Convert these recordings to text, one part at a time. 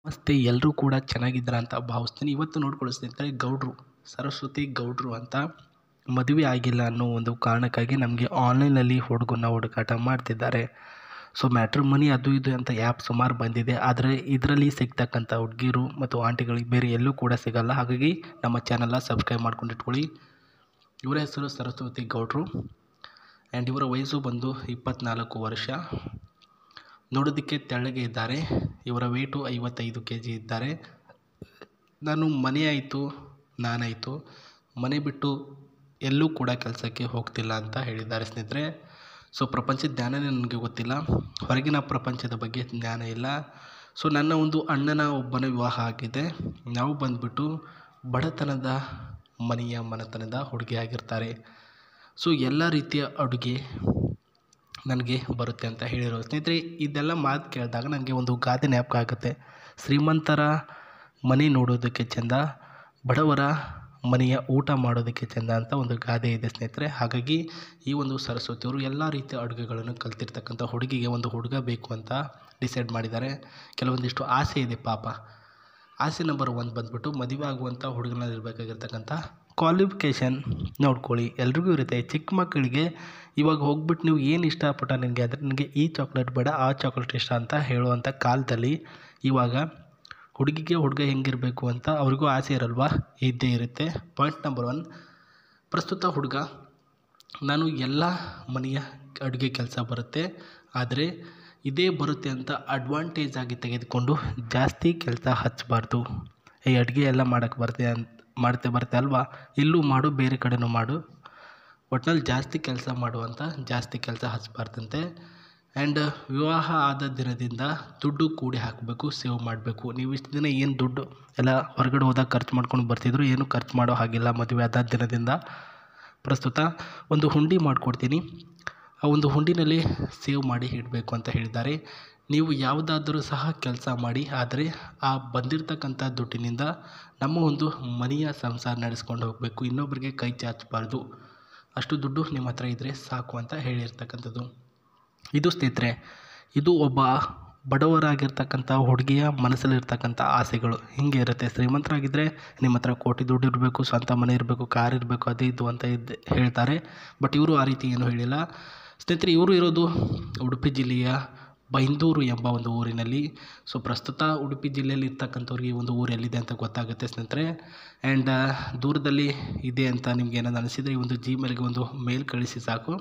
ನಮಸ್ತೆ, ಎಲ್ಲರೂ ಕೂಡ ಚೆನ್ನಾಗಿದ್ದೀರಾ ಅಂತ ಭಾವಿಸ್ತೀನಿ. ಇವತ್ತು ನೋಡ್ಕೊಳ್ಳೋ ಸ್ನೇಹಿತರೆ, ಗೌಡ್ರು ಸರಸ್ವತಿ ಗೌಡ್ರು ಅಂತ ಮದುವೆ ಆಗಿಲ್ಲ ಅನ್ನೋ ಒಂದು ಕಾರಣಕ್ಕಾಗಿ ನಮಗೆ ಆನ್ಲೈನಲ್ಲಿ ಹುಡುಗನ ಹುಡುಕಾಟ ಮಾಡ್ತಿದ್ದಾರೆ. ಸೊ ಮ್ಯಾಟ್ರಿಮೋನಿ ಅದು ಇದು ಅಂತ ಆ್ಯಪ್ ಸುಮಾರು ಬಂದಿದೆ. ಆದರೆ ಇದರಲ್ಲಿ ಸಿಗ್ತಕ್ಕಂಥ ಹುಡುಗಿರು ಮತ್ತು ಆಂಟಿಗಳಿಗೆ ಬೇರೆ ಎಲ್ಲೂ ಕೂಡ ಸಿಗಲ್ಲ. ಹಾಗಾಗಿ ನಮ್ಮ ಚಾನಲ್ನ ಸಬ್ಸ್ಕ್ರೈಬ್ ಮಾಡ್ಕೊಂಡು ಇಟ್ಕೊಳ್ಳಿ. ಇವರ ಹೆಸರು ಸರಸ್ವತಿ ಗೌಡ್ರು ಆ್ಯಂಡ್ ಇವರ ವಯಸ್ಸು ಬಂದು 24 ವರ್ಷ. ನೋಡೋದಕ್ಕೆ ತೆಳ್ಳಗೆ ಇದ್ದಾರೆ. ಇವರ ವೇಟು 55 kg ಇದ್ದಾರೆ. ನಾನು ಮನೆ ಆಯಿತು ನಾನಾಯಿತು ಮನೆ ಬಿಟ್ಟು ಎಲ್ಲೂ ಕೂಡ ಕೆಲಸಕ್ಕೆ ಹೋಗ್ತಿಲ್ಲ ಅಂತ ಹೇಳಿದ್ದಾರೆ ಸ್ನೇಹಿತರೆ. ಸೊ ಪ್ರಪಂಚದ ಜ್ಞಾನನೇ ನನಗೆ ಗೊತ್ತಿಲ್ಲ, ಹೊರಗಿನ ಪ್ರಪಂಚದ ಬಗ್ಗೆ ಜ್ಞಾನ ಇಲ್ಲ. ಸೊ ನನ್ನ ಒಂದು ಅಣ್ಣನ ಒಬ್ಬನ ವಿವಾಹ ಆಗಿದೆ. ನಾವು ಬಂದುಬಿಟ್ಟು ಬಡತನದ ಮನೆತನದ ಹುಡುಗಿ ಆಗಿರ್ತಾರೆ. ಸೊ ಎಲ್ಲ ರೀತಿಯ ಅಡುಗೆ ನನಗೆ ಬರುತ್ತೆ ಅಂತ ಹೇಳಿರೋ ಸ್ನೇಹಿತರೆ. ಇದೆಲ್ಲ ಮಾತು ಕೇಳಿದಾಗ ನನಗೆ ಒಂದು ಗಾದೆ ಜ್ಞಾಪಕ ಆಗುತ್ತೆ. ಶ್ರೀಮಂತರ ಮನೆ ನೋಡೋದಕ್ಕೆ ಚೆಂದ, ಬಡವರ ಮನೆಯ ಊಟ ಮಾಡೋದಕ್ಕೆ ಚೆಂದ ಅಂತ ಒಂದು ಗಾದೆ ಇದೆ ಸ್ನೇಹಿತರೆ. ಹಾಗಾಗಿ ಈ ಒಂದು ಸರಸ್ವತಿಯವರು ಎಲ್ಲ ರೀತಿಯ ಅಡುಗೆಗಳನ್ನು ಕಲ್ತಿರ್ತಕ್ಕಂಥ ಹುಡುಗಿಗೆ ಒಂದು ಹುಡುಗ ಬೇಕು ಅಂತ ಡಿಸೈಡ್ ಮಾಡಿದ್ದಾರೆ. ಕೆಲವೊಂದಿಷ್ಟು ಆಸೆ ಇದೆ ಪಾಪ. ಆಸೆ ನಂಬರ್ 1 ಬಂದುಬಿಟ್ಟು ಮದುವೆ ಆಗುವಂಥ ಹುಡುಗನಲ್ಲಿರಬೇಕಾಗಿರ್ತಕ್ಕಂಥ ಕ್ವಾಲಿಫಿಕೇಷನ್ ನೋಡ್ಕೊಳ್ಳಿ. ಎಲ್ರಿಗೂ ಇರುತ್ತೆ. ಚಿಕ್ಕ ಮಕ್ಕಳಿಗೆ ಇವಾಗ ಹೋಗ್ಬಿಟ್ಟು ನೀವು ಏನು ಇಷ್ಟಪಟ್ಟ ನಿನಗೆ ಅಂದರೆ ನನಗೆ ಈ ಚಾಕ್ಲೇಟ್ ಬೇಡ ಆ ಚಾಕ್ಲೇಟ್ ಇಷ್ಟ ಅಂತ ಹೇಳುವಂಥ ಕಾಲದಲ್ಲಿ ಇವಾಗ ಹುಡುಗಿಗೆ ಹುಡುಗ ಹೆಂಗಿರಬೇಕು ಅಂತ ಅವ್ರಿಗೂ ಆಸೆ ಇರಲ್ವಾ? ಇದ್ದೇ ಇರುತ್ತೆ. ಪಾಯಿಂಟ್ ನಂಬರ್ 1, ಪ್ರಸ್ತುತ ಹುಡುಗ ನಾನು ಎಲ್ಲ ಮನೆಯ ಅಡುಗೆ ಕೆಲಸ ಬರುತ್ತೆ, ಆದರೆ ಇದೇ ಬರುತ್ತೆ ಅಂತ ಅಡ್ವಾಂಟೇಜ್ ಆಗಿ ತೆಗೆದುಕೊಂಡು ಜಾಸ್ತಿ ಕೆಲಸ ಹಚ್ಚಬಾರ್ದು. ಈ ಅಡುಗೆ ಎಲ್ಲ ಮಾಡೋಕ್ಕೆ ಬರುತ್ತೆ ಅಲ್ವಾ, ಇಲ್ಲೂ ಮಾಡು ಬೇರೆ ಕಡೆನೂ ಮಾಡು, ಒಟ್ನಲ್ಲಿ ಜಾಸ್ತಿ ಕೆಲಸ ಮಾಡುವಂಥ ಜಾಸ್ತಿ ಕೆಲಸ ಹಚ್ಚಬಾರ್ದಂತೆ. ಆ್ಯಂಡ್ ವಿವಾಹ ಆದ ದಿನದಿಂದ ದುಡ್ಡು ಕೂಡಿ ಹಾಕಬೇಕು, ಸೇವ್ ಮಾಡಬೇಕು. ನೀವು ಇಷ್ಟು ದಿನ ಏನು ದುಡ್ಡು ಎಲ್ಲ ಹೊರಗಡೆ ಹೋದಾಗ ಖರ್ಚು ಮಾಡ್ಕೊಂಡು ಬರ್ತಿದ್ರು, ಏನು ಖರ್ಚು ಮಾಡೋ ಹಾಗಿಲ್ಲ. ಮದುವೆ ಆದ ದಿನದಿಂದ ಪ್ರಸ್ತುತ ಒಂದು ಹುಂಡಿ ಮಾಡಿಕೊಡ್ತೀನಿ, ಆ ಒಂದು ಹುಂಡಿನಲ್ಲಿ ಸೇವ್ ಮಾಡಿ ಇಡಬೇಕು ಅಂತ ಹೇಳಿದ್ದಾರೆ. ನೀವು ಯಾವುದಾದರೂ ಸಹ ಕೆಲಸ ಮಾಡಿ, ಆದರೆ ಆ ಬಂದಿರತಕ್ಕಂಥ ದುಡ್ಡಿನಿಂದ ನಮ್ಮ ಒಂದು ಮನೆಯ ಸಂಸಾರ ನಡೆಸ್ಕೊಂಡು ಹೋಗಬೇಕು, ಇನ್ನೊಬ್ಬರಿಗೆ ಕೈ ಚಾಚಬಾರ್ದು. ಅಷ್ಟು ದುಡ್ಡು ನಿಮ್ಮ ಹತ್ರ ಇದ್ದರೆ ಸಾಕು ಅಂತ ಹೇಳಿರ್ತಕ್ಕಂಥದ್ದು. ಇದು ಸ್ನೇಹಿತರೆ, ಇದು ಒಬ್ಬ ಬಡವರಾಗಿರ್ತಕ್ಕಂಥ ಹುಡುಗಿಯ ಮನಸ್ಸಲ್ಲಿರ್ತಕ್ಕಂಥ ಆಸೆಗಳು ಹಿಂಗೆ ಇರುತ್ತೆ. ಶ್ರೀಮಂತರಾಗಿದ್ದರೆ ನಿಮ್ಮ ಹತ್ರ ಕೋಟಿ ದುಡ್ಡು ಇರಬೇಕು, ಸ್ವಂತ ಮನೆ ಇರಬೇಕು, ಕಾರ್ ಇರಬೇಕು, ಅದು ಇದು ಅಂತ ಹೇಳ್ತಾರೆ. ಬಟ್ ಇವರು ಆ ರೀತಿ ಏನೂ ಹೇಳಿಲ್ಲ ಸ್ನೇಹಿತರೆ. ಇವರು ಇರೋದು ಉಡುಪಿ ಜಿಲ್ಲೆಯ ಬೈಂದೂರು ಎಂಬ ಒಂದು ಊರಿನಲ್ಲಿ. ಸೊ ಪ್ರಸ್ತುತ ಉಡುಪಿ ಜಿಲ್ಲೆಯಲ್ಲಿ ಇರ್ತಕ್ಕಂಥವ್ರಿಗೆ ಈ ಒಂದು ಊರು ಎಲ್ಲಿದೆ ಅಂತ ಗೊತ್ತಾಗುತ್ತೆ ಸ್ನೇಹಿತರೆ. ಆ್ಯಂಡ್ ದೂರದಲ್ಲಿ ಇದೆ ಅಂತ ನಿಮ್ಗೆ ಏನಾದ್ರು ಅನಿಸಿದರೆ ಈ ಒಂದು ಜಿಮೇಲ್ಗೆ ಒಂದು ಮೇಲ್ ಕಳಿಸಿ ಸಾಕು,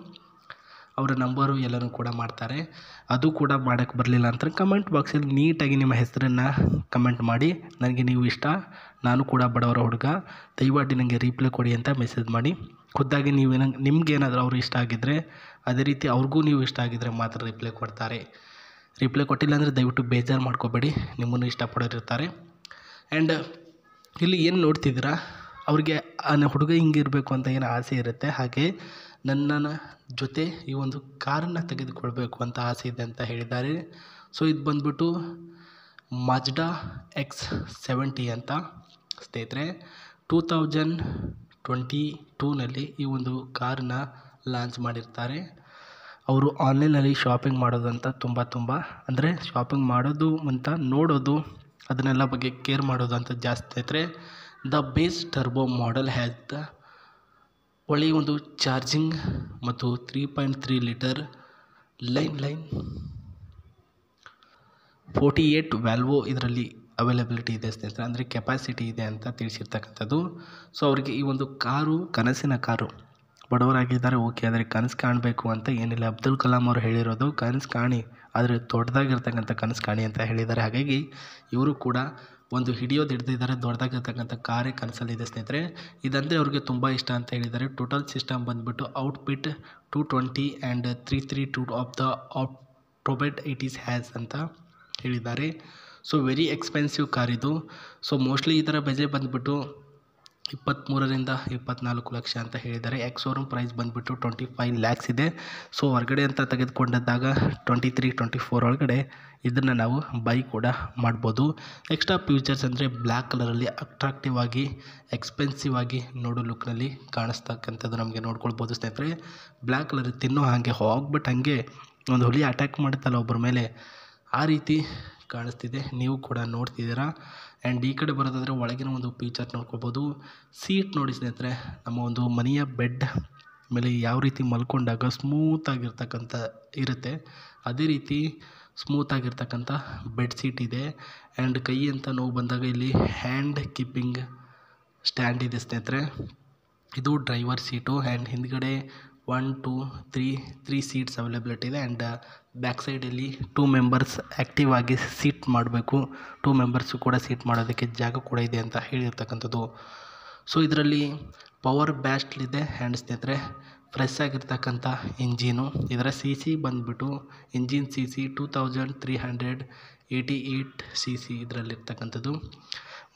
ಅವರ ನಂಬರು ಎಲ್ಲನೂ ಕೂಡ ಮಾಡ್ತಾರೆ. ಅದು ಕೂಡ ಮಾಡೋಕ್ಕೆ ಬರಲಿಲ್ಲ ಅಂತ ಕಮೆಂಟ್ ಬಾಕ್ಸಲ್ಲಿ ನೀಟಾಗಿ ನಿಮ್ಮ ಹೆಸರನ್ನು ಕಮೆಂಟ್ ಮಾಡಿ, ನನಗೆ ನೀವು ಇಷ್ಟ, ನಾನು ಕೂಡ ಬಡವರ ಹುಡುಗ, ದಯಮಾಡಿ ನನಗೆ ರೀಪ್ಲೈ ಕೊಡಿ ಅಂತ ಮೆಸೇಜ್ ಮಾಡಿ. ಖುದ್ದಾಗಿ ನಿಮ್ಗೇನಾದರೂ ಅವರು ಇಷ್ಟ ಆಗಿದ್ದರೆ, ಅದೇ ರೀತಿ ಅವ್ರಿಗೂ ನೀವು ಇಷ್ಟ ಆಗಿದ್ದರೆ ಮಾತ್ರ ರಿಪ್ಲೈ ಕೊಡ್ತಾರೆ. ರಿಪ್ಲೈ ಕೊಟ್ಟಿಲ್ಲ ಅಂದರೆ ದಯವಿಟ್ಟು ಬೇಜಾರು ಮಾಡ್ಕೋಬೇಡಿ, ನಿಮ್ಮನ್ನು ಇಷ್ಟಪಡೋರು ಇರ್ತಾರೆ. ಆ್ಯಂಡ್ ಇಲ್ಲಿ ಏನು ನೋಡ್ತಿದ್ದೀರಾ, ಅವ್ರಿಗೆ ಹುಡುಗ ಹಿಂಗಿರಬೇಕು ಅಂತ ಏನು ಆಸೆ ಇರುತ್ತೆ, ಹಾಗೆ ನನ್ನ ಜೊತೆ ಈ ಒಂದು ಕಾರನ್ನು ತೆಗೆದುಕೊಳ್ಬೇಕು ಅಂತ ಆಸೆ ಇದೆ ಅಂತ ಹೇಳಿದ್ದಾರೆ. ಸೊ ಇದು ಬಂದುಬಿಟ್ಟು ಮಾಜ್ಡಾ X70 ಅಂತ ಸ್ನೇಹಿತರೆ. 2022ನಲ್ಲಿ ಈ ಒಂದು ಕಾರನ್ನ ಲಾಂಚ್ ಮಾಡಿರ್ತಾರೆ. ಅವರು ಆನ್ಲೈನಲ್ಲಿ ಶಾಪಿಂಗ್ ಮಾಡೋದಂತ ತುಂಬ ಅಂದರೆ ಶಾಪಿಂಗ್ ಮಾಡೋದು ಅಂತ ನೋಡೋದು, ಅದನ್ನೆಲ್ಲ ಬಗ್ಗೆ ಕೇರ್ ಮಾಡೋದು ಅಂತ ಜಾಸ್ತಿ ಸ್ನೇಹಿತರೆ. The base turbo model has the ಒಳ್ಳೆಯ ಒಂದು ಚಾರ್ಜಿಂಗ್ ಮತ್ತು 3.3 ಲೀಟರ್ ಲೈನ್ 48 ವ್ಯಾಲ್ವೋ ಇದರಲ್ಲಿ ಅವೈಲಬಿಲಿಟಿ ಇದೆ ಸ್ನೇಹಿತರೆ, ಅಂದರೆ ಕೆಪಾಸಿಟಿ ಇದೆ ಅಂತ ತಿಳಿಸಿರ್ತಕ್ಕಂಥದ್ದು. ಸೊ ಅವರಿಗೆ ಈ ಒಂದು ಕಾರು ಕನಸಿನ ಕಾರು. ಬಡವರಾಗಿದ್ದಾರೆ ಓಕೆ, ಆದರೆ ಕನಸು ಕಾಣಬೇಕು ಅಂತ ಏನಿಲ್ಲ. ಅಬ್ದುಲ್ ಕಲಾಂ ಅವರು ಹೇಳಿರೋದು ಕನಸು ಕಾಣಿ, ಆದರೆ ದೊಡ್ಡದಾಗಿರ್ತಕ್ಕಂಥ ಕನಸು ಕಾಣಿ ಅಂತ ಹೇಳಿದ್ದಾರೆ. ಹಾಗಾಗಿ ಇವರು ಕೂಡ ಒಂದು ಹಿಡಿಯೋದು ಹಿಡಿದಿದ್ದಾರೆ, ದೊಡ್ಡದಾಗಿರ್ತಕ್ಕಂಥ ಕಾರೇ ಕನಸಲ್ಲಿದೆ ಸ್ನೇಹಿತರೆ. ಇದಂದರೆ ಅವ್ರಿಗೆ ತುಂಬ ಇಷ್ಟ ಅಂತ ಹೇಳಿದ್ದಾರೆ. ಟೋಟಲ್ ಸಿಸ್ಟಮ್ ಬಂದುಬಿಟ್ಟು ಔಟ್ಪಿಟ್ 220 and 332 of the automate it is has ಅಂತ ಹೇಳಿದ್ದಾರೆ. ಸೊ ವೆರಿ ಎಕ್ಸ್ಪೆನ್ಸಿವ್ ಕಾರ್ ಇದು. ಸೊ ಮೋಸ್ಟ್ಲಿ ಇದರ ಬೆಲೆ ಬಂದುಬಿಟ್ಟು 23ರಿಂದ 24 ಲಕ್ಷ ಅಂತ ಹೇಳಿದ್ದಾರೆ. ಶೋರೂಮ್ ಪ್ರೈಸ್ ಬಂದುಬಿಟ್ಟು 25 ಲ್ಯಾಕ್ಸ್ ಇದೆ. ಸೊ ಹೊರಗಡೆ ಅಂತ ತೆಗೆದುಕೊಂಡಾಗ 23-24 ಒಳಗಡೆ ಇದನ್ನು ನಾವು ಬೈ ಕೂಡ ಮಾಡ್ಬೋದು. ಎಕ್ಸ್ಟ್ರಾ ಫ್ಯೂಚರ್ಸ್ ಅಂದರೆ ಬ್ಲ್ಯಾಕ್ ಕಲರಲ್ಲಿ ಅಟ್ರಾಕ್ಟಿವ್ ಆಗಿ ಎಕ್ಸ್ಪೆನ್ಸಿವ್ ಆಗಿ ನೋಡೋ ಲುಕ್ನಲ್ಲಿ ಕಾಣಿಸ್ತಕ್ಕಂಥದ್ದು ನಮಗೆ ನೋಡ್ಕೊಳ್ಬೋದು ಸ್ನೇಹಿತರೆ. ಬ್ಲ್ಯಾಕ್ ಕಲರ್ ತಿನ್ನೋ ಹಾಗೆ ಹೋಗ್ಬಿಟ್ಟು ಹಾಗೆ ಒಂದು ಹುಲಿ ಅಟ್ಯಾಕ್ ಮಾಡುತ್ತಲ್ಲ ಒಬ್ಬರ ಮೇಲೆ, ಆ ರೀತಿ ಕಾಣಿಸ್ತಿದೆ, ನೀವು ಕೂಡ ನೋಡ್ತಿದ್ದೀರಾ. ಆ್ಯಂಡ್ ಈ ಕಡೆ ಬರೋದಾದರೆ ಒಳಗಿನ ಒಂದು ಫೀಚರ್ ನೋಡ್ಕೊಳ್ಬೋದು. ಸೀಟ್ ನೋಡಿ ಸ್ನೇಹಿತರೆ, ನಮ್ಮ ಒಂದು ಮನೆಯ ಬೆಡ್ ಮೇಲೆ ಯಾವ ರೀತಿ ಮಲ್ಕೊಂಡಾಗ ಸ್ಮೂತಾಗಿರ್ತಕ್ಕಂಥ ಇರುತ್ತೆ, ಅದೇ ರೀತಿ ಸ್ಮೂತಾಗಿರ್ತಕ್ಕಂಥ ಬೆಡ್ಶೀಟ್ ಇದೆ. ಆ್ಯಂಡ್ ಕೈ ಅಂತ ನೋವು ಬಂದಾಗ ಇಲ್ಲಿ ಹ್ಯಾಂಡ್ ಕೀಪಿಂಗ್ ಸ್ಟ್ಯಾಂಡ್ ಇದೆ ಸ್ನೇಹಿತರೆ. ಇದು ಡ್ರೈವರ್ ಸೀಟು. ಆ್ಯಂಡ್ ಹಿಂದ್ಗಡೆ 1 2 3 ಸೀಟ್ಸ್ ಅವೈಲೇಬಿಲಿಟಿ ಇದೆ. ಆ್ಯಂಡ್ ಬ್ಯಾಕ್ ಸೈಡಲ್ಲಿ 2 ಮೆಂಬರ್ಸ್ ಆ್ಯಕ್ಟಿವ್ ಆಗಿ ಸೀಟ್ ಮಾಡಬೇಕು, 2 ಮೆಂಬರ್ಸು ಕೂಡ ಸೀಟ್ ಮಾಡೋದಕ್ಕೆ ಜಾಗ ಕೂಡ ಇದೆ ಅಂತ ಹೇಳಿರ್ತಕ್ಕಂಥದ್ದು. ಸೊ ಇದರಲ್ಲಿ ಪವರ್ ಬ್ಯಾಸ್ಟ್ಲಿದೆ. ಆ್ಯಂಡ್ ಸ್ನೇಹಿತರೆ, ಫ್ರೆಶ್ ಆಗಿರ್ತಕ್ಕಂಥ ಇಂಜಿನು. ಇದರ CC ಬಂದುಬಿಟ್ಟು ಇಂಜಿನ್ CC 2388 CC ಇದರಲ್ಲಿರ್ತಕ್ಕಂಥದ್ದು.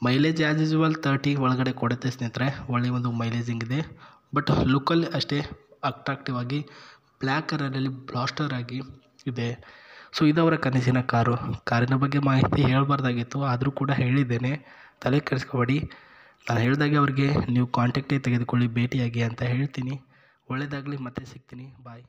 ಮೈಲೇಜ್ ಆ್ಯಸ್ ಯೂಸ್ವಲ್ 30 ಒಳಗಡೆ ಕೊಡುತ್ತೆ ಸ್ನೇಹಿತರೆ. ಒಳ್ಳೆಯ ಒಂದು ಮೈಲೇಜಿಂಗ್ ಇದೆ. ಬಟ್ ಲುಕ್ಕಲ್ಲಿ ಅಷ್ಟೇ ಅಟ್ರಾಕ್ಟಿವ್ ಆಗಿ ಬ್ಲ್ಯಾಕ್ ಕಲರಲ್ಲಿ ಬ್ಲಾಸ್ಟರ್ ಆಗಿ ಇದೆ. ಸೊ ಇದವರ ಕನಸಿನ ಕಾರಿನ ಬಗ್ಗೆ ಮಾಹಿತಿ ಹೇಳಬಾರ್ದಾಗಿತ್ತು, ಆದರೂ ಕೂಡ ಹೇಳಿದ್ದೇನೆ, ತಲೆ ಕೆಡಿಸ್ಕೊಬೇಡಿ. ನಾನು ಹೇಳಿದಾಗೆ ಅವ್ರಿಗೆ ನೀವು ಕಾಂಟ್ಯಾಕ್ಟೇ ತೆಗೆದುಕೊಳ್ಳಿ, ಭೇಟಿಯಾಗಿ ಅಂತ ಹೇಳ್ತೀನಿ. ಒಳ್ಳೆಯದಾಗಲಿ, ಮತ್ತೆ ಸಿಗ್ತೀನಿ, ಬಾಯ್.